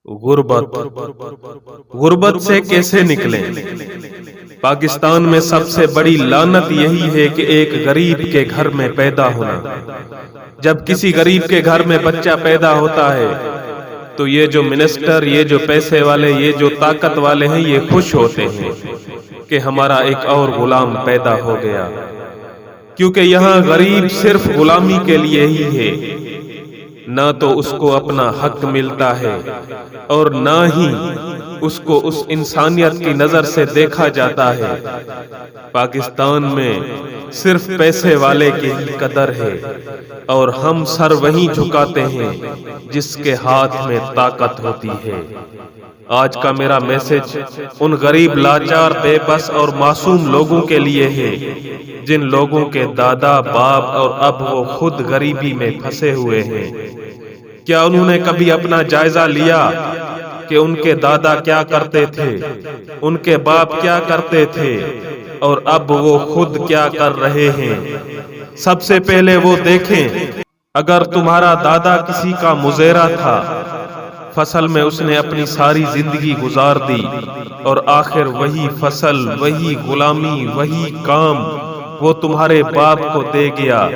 غربت غربت سے کیسے نکلیں؟ پاکستان میں سب سے بڑی لعنت یہی ہے کہ ایک غریب کے گھر میں پیدا ہونا۔ جب کسی غریب کے گھر میں بچہ پیدا ہوتا ہے تو یہ جو منسٹر، یہ جو پیسے والے، یہ جو طاقت والے ہیں، یہ خوش ہوتے ہیں کہ ہمارا ایک اور غلام پیدا ہو گیا، کیونکہ یہاں غریب صرف غلامی کے لیے ہی ہے، نہ تو اس کو اپنا حق ملتا ہے اور نہ ہی اس کو اس انسانیت کی نظر سے دیکھا جاتا ہے۔ پاکستان میں صرف پیسے والے کی ہی قدر ہے اور ہم سر وہیں جھکاتے ہیں جس کے ہاتھ میں طاقت ہوتی ہے۔ آج کا میرا میسج ان غریب، لاچار، بے بس اور معصوم لوگوں کے لیے ہے جن لوگوں کے دادا، باپ اور اب وہ خود غریبی میں پھنسے ہوئے ہیں۔ کیا انہوں نے کبھی اپنا جائزہ لیا کہ ان کے دادا کیا کرتے تھے، ان کے باپ کیا کرتے تھے اور اب وہ خود کیا کر رہے ہیں؟ سب سے پہلے وہ دیکھیں، اگر تمہارا دادا کسی کا مزیرہ تھا، فصل میں اس نے اپنی ساری زندگی گزار دی اور آخر وہی فصل، وہی غلامی، وہی کام وہ تمہارے باپ کو دے گیا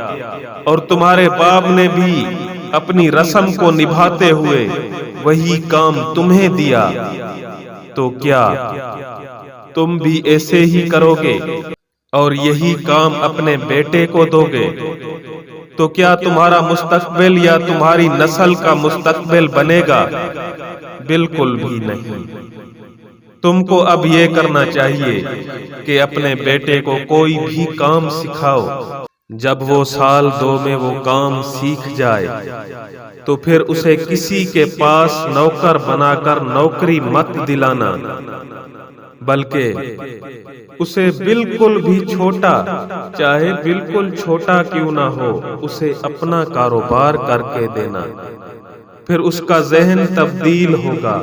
اور تمہارے باپ نے بھی اپنی رسم کو نبھاتے ہوئے وہی کام تمہیں دیا، تو کیا تم بھی ایسے ہی کرو گے اور یہی کام اپنے بیٹے کو دو گے؟ تو کیا تمہارا مستقبل یا تمہاری نسل کا مستقبل بنے گا؟ بالکل بھی نہیں۔ تم کو اب یہ کرنا چاہیے کہ اپنے بیٹے کو کوئی بھی کام سکھاؤ۔ جب وہ سال 2 میں وہ کام سیکھ جائے تو پھر اسے کسی کے پاس نوکر بنا کر نوکری مت دلانا، بلکہ اسے بالکل بھی چھوٹا، چاہے بالکل چھوٹا کیوں نہ ہو، اسے اپنا کاروبار کر کے دینا۔ پھر اس کا ذہن تبدیل ہوگا،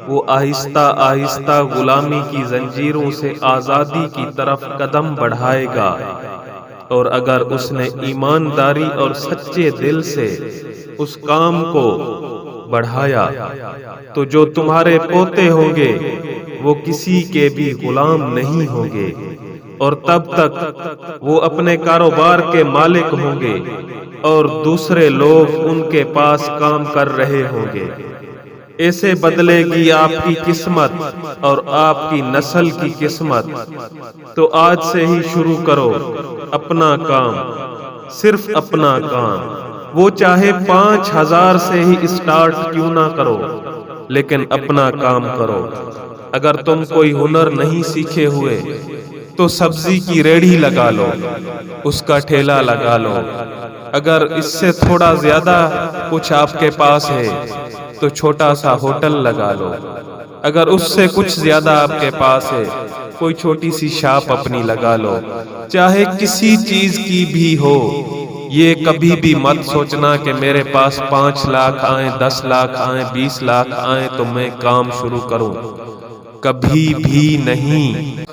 وہ آہستہ آہستہ غلامی کی زنجیروں سے آزادی کی طرف قدم بڑھائے گا، اور اگر اس نے ایمانداری اور سچے دل سے اس کام کو بڑھایا تو جو تمہارے پوتے ہوں گے وہ کسی کے بھی غلام نہیں ہوں گے، اور تب تک وہ اپنے کاروبار کے مالک ہوں گے اور دوسرے لوگ ان کے پاس کام کر رہے ہوں گے۔ ایسے بدلے گی آپ کی قسمت اور آپ کی نسل کی قسمت۔ تو آج سے ہی شروع کرو اپنا کام، صرف اپنا کام، وہ چاہے 5000 سے ہی اسٹارٹ کیوں نہ کرو، لیکن اپنا کام کرو۔ اگر تم کوئی ہنر نہیں سیکھے ہوئے تو سبزی کی ریڑھی لگا لو، اس کا ٹھیلا لگا لو۔ اگر اس سے تھوڑا زیادہ کچھ آپ کے پاس ہے تو چھوٹا سا ہوٹل لگا لو۔ اگر اس سے کچھ زیادہ آپ کے پاس ہے، کوئی چھوٹی سی شاپ اپنی لگا لو، چاہے کسی چیز کی بھی ہو۔ یہ کبھی بھی مت سوچنا کہ میرے پاس 5 لاکھ آئیں، 10 لاکھ آئیں، 20 لاکھ آئیں تو میں کام شروع کروں، کبھی بھی نہیں۔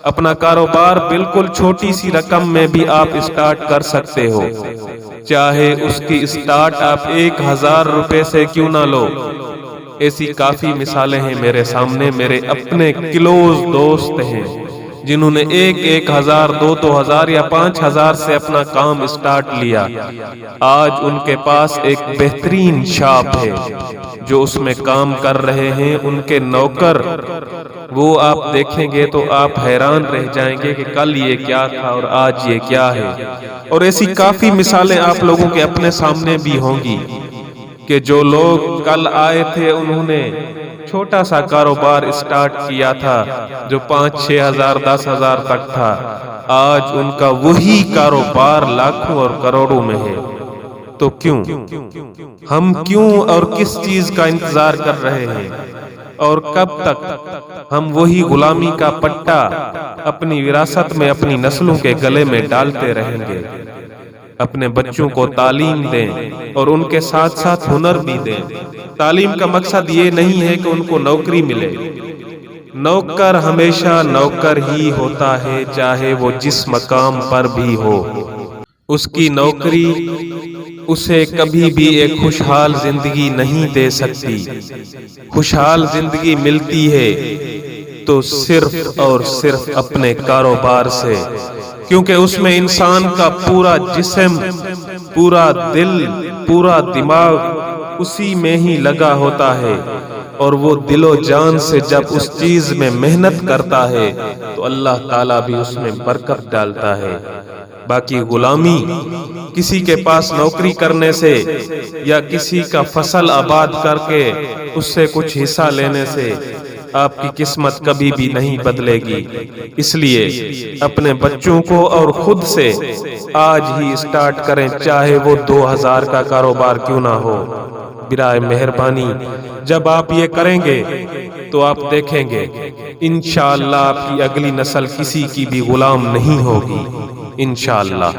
اپنا کاروبار بالکل چھوٹی سی رقم میں بھی آپ اسٹارٹ کر سکتے ہو، چاہے اس کی اسٹارٹ آپ 1000 روپے سے کیوں نہ لو۔ ایسی کافی مثالیں ہیں میرے سامنے، میرے اپنے کلوز دوست ہیں جنہوں نے 1000، 2000 یا 5000 سے اپنا کام اسٹارٹ لیا۔ آج ان کے پاس ایک بہترین شاپ ہے جو اس میں کام کر رہے ہیں، ان کے نوکر، وہ آپ دیکھیں گے تو آپ حیران رہ جائیں گے کہ کل یہ کیا تھا اور آج یہ کیا ہے۔ اور ایسی کافی مثالیں آپ لوگوں کے اپنے سامنے بھی ہوں گی کہ جو لوگ کل آئے تھے انہوں نے چھوٹا سا کاروبار اسٹارٹ کیا تھا جو 5-6 ہزار، 10 ہزار تک تھا، آج ان کا وہی کاروبار لاکھوں اور کروڑوں میں ہے۔ تو کیوں ہم اور کس چیز کا انتظار کر رہے ہیں؟ اور کب تک ہم وہی غلامی کا پٹا اپنی وراثت میں اپنی نسلوں کے گلے میں ڈالتے رہیں گے؟ اپنے بچوں کو تعلیم دیں اور ان کے ساتھ ساتھ ہنر بھی دیں۔ تعلیم کا مقصد یہ نہیں ہے کہ ان کو نوکری ملے، نوکر ہمیشہ نوکر ہی ہوتا ہے، چاہے وہ جس مقام پر بھی ہو۔ اس کی نوکری اسے کبھی بھی ایک خوشحال زندگی نہیں دے سکتی۔ خوشحال زندگی ملتی ہے تو صرف اور صرف اپنے کاروبار سے، کیونکہ اس میں انسان کا پورا جسم، پورا دل، پورا دماغ اسی میں ہی لگا ہوتا ہے، اور وہ دل و جان سے جب اس چیز میں محنت کرتا ہے تو اللہ تعالیٰ بھی اس میں برکت ڈالتا ہے۔ باقی غلامی، کسی کے پاس نوکری کرنے سے یا کسی کا فصل آباد کر کے اس سے کچھ حصہ لینے سے آپ کی قسمت کبھی بھی نہیں بدلے گی۔ اس لیے اپنے بچوں کو اور خود سے آج ہی سٹارٹ کریں، چاہے وہ 2000 کا کاروبار کیوں نہ ہو۔ برائے مہربانی جب آپ یہ کریں گے تو آپ دیکھیں گے انشاءاللہ آپ کی اگلی نسل کسی کی بھی غلام نہیں ہوگی، انشاءاللہ۔